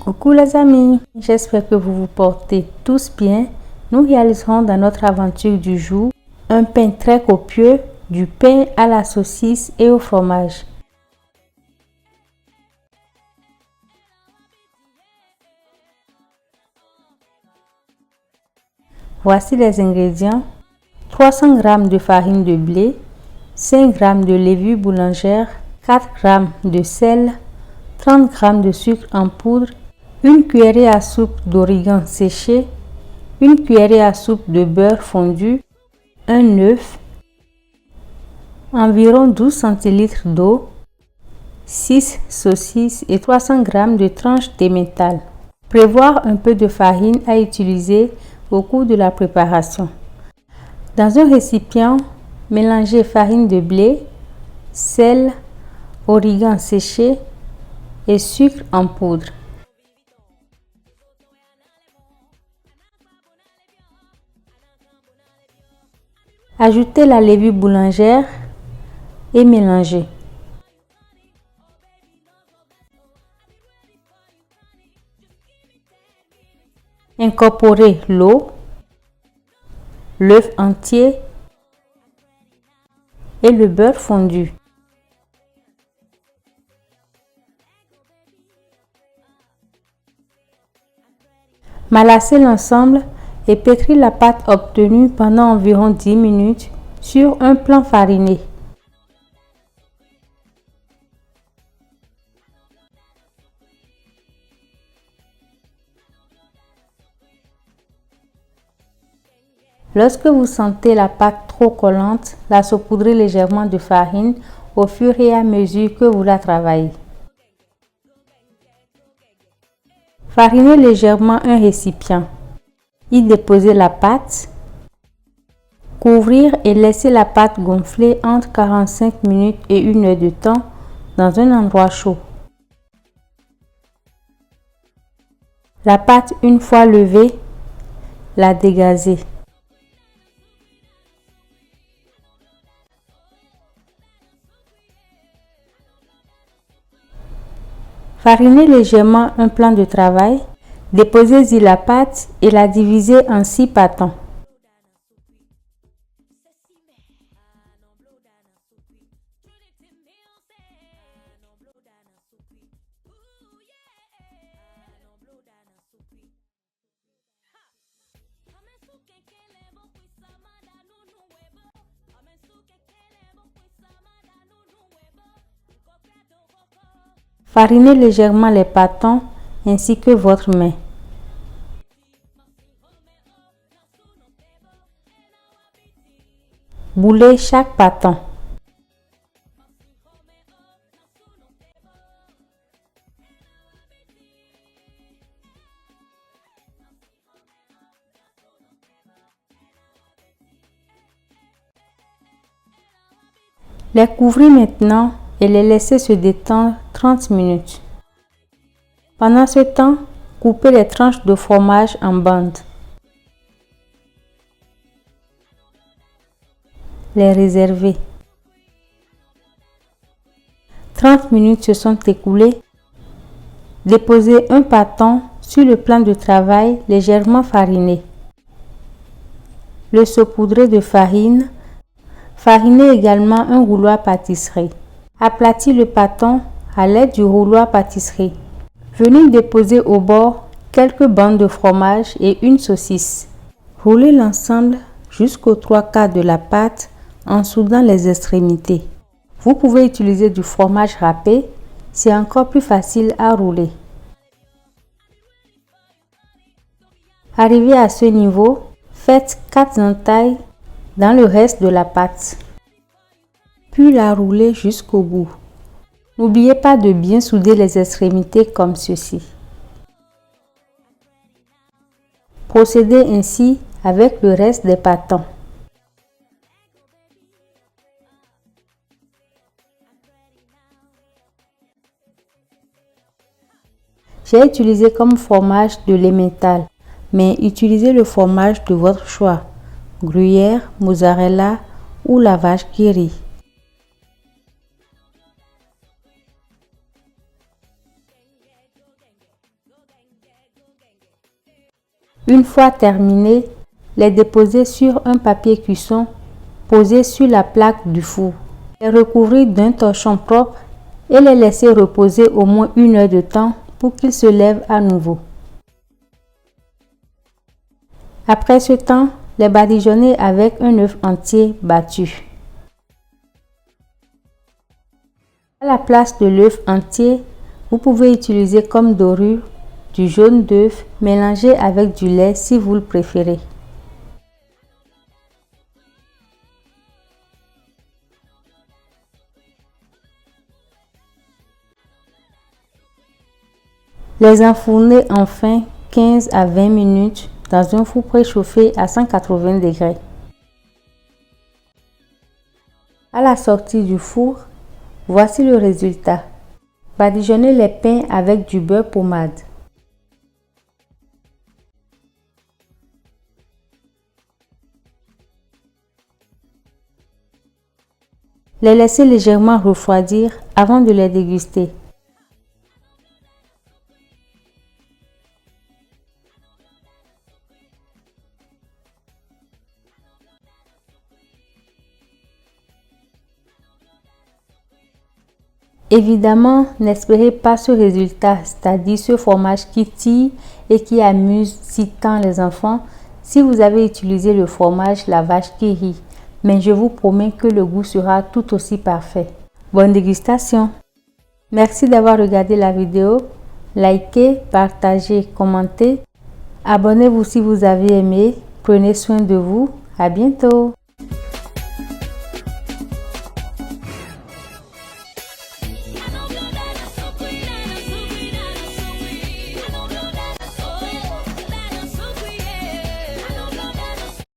Coucou les amis, j'espère que vous vous portez tous bien. Nous réaliserons dans notre aventure du jour un pain très copieux, du pain à la saucisse et au fromage. Voici les ingrédients: 300 g de farine de blé, 5 g de levure boulangère, 4 g de sel, 30 g de sucre en poudre, une cuillerée à soupe d'origan séché, une cuillerée à soupe de beurre fondu, un œuf, environ 12 centilitres d'eau, 6 saucisses et 300 g de tranches d'emmental. Prévoir un peu de farine à utiliser au cours de la préparation. Dans un récipient, mélangez farine de blé, sel, origan séché et sucre en poudre. Ajoutez la levure boulangère et mélangez. Incorporez l'eau, l'œuf entier et le beurre fondu. Malassez l'ensemble et pétris la pâte obtenue pendant environ 10 minutes sur un plan fariné. Lorsque vous sentez la pâte trop collante, la saupoudrez légèrement de farine au fur et à mesure que vous la travaillez. Farinez légèrement un récipient. Y déposer la pâte, couvrir et laisser la pâte gonfler entre 45 minutes et 1 heure de temps dans un endroit chaud. La pâte une fois levée, la dégazer. Farinez légèrement un plan de travail. Déposez-y la pâte et la divisez en 6 pâtons. Farinez légèrement les pâtons ainsi que votre main. Boulez chaque pâton. Les couvrez maintenant et les laissez se détendre 30 minutes. Pendant ce temps, coupez les tranches de fromage en bandes. Les réserver. 30 minutes se sont écoulées. Déposez un pâton sur le plan de travail légèrement fariné. Le saupoudrez de farine. Farinez également un rouleau à pâtisserie. Aplatissez le pâton à l'aide du rouleau à pâtisserie. Venez déposer au bord quelques bandes de fromage et une saucisse. Roulez l'ensemble jusqu'aux 3/4 de la pâte en soudant les extrémités. Vous pouvez utiliser du fromage râpé, c'est encore plus facile à rouler. Arrivé à ce niveau, faites 4 entailles dans le reste de la pâte, puis la roulez jusqu'au bout. N'oubliez pas de bien souder les extrémités comme ceci. Procédez ainsi avec le reste des pâtons. J'ai utilisé comme fromage de l'emmental, mais utilisez le fromage de votre choix, gruyère, mozzarella ou la vache qui rit. Une fois terminé, les déposer sur un papier cuisson posé sur la plaque du four. Les recouvrir d'un torchon propre et les laisser reposer au moins 1 heure de temps pour qu'ils se lèvent à nouveau. Après ce temps, les badigeonner avec un œuf entier battu. À la place de l'œuf entier, vous pouvez utiliser comme dorure du jaune d'œuf mélangé avec du lait si vous le préférez. Les enfourner enfin 15 à 20 minutes dans un four préchauffé à 180 degrés. À la sortie du four, voici le résultat. Badigeonnez les pains avec du beurre pommade. Les laisser légèrement refroidir avant de les déguster. Évidemment, n'espérez pas ce résultat, c'est-à-dire ce fromage qui tire et qui amuse si tant les enfants, si vous avez utilisé le fromage la vache qui rit. Mais je vous promets que le goût sera tout aussi parfait. Bonne dégustation! Merci d'avoir regardé la vidéo. Likez, partagez, commentez. Abonnez-vous si vous avez aimé. Prenez soin de vous. À bientôt!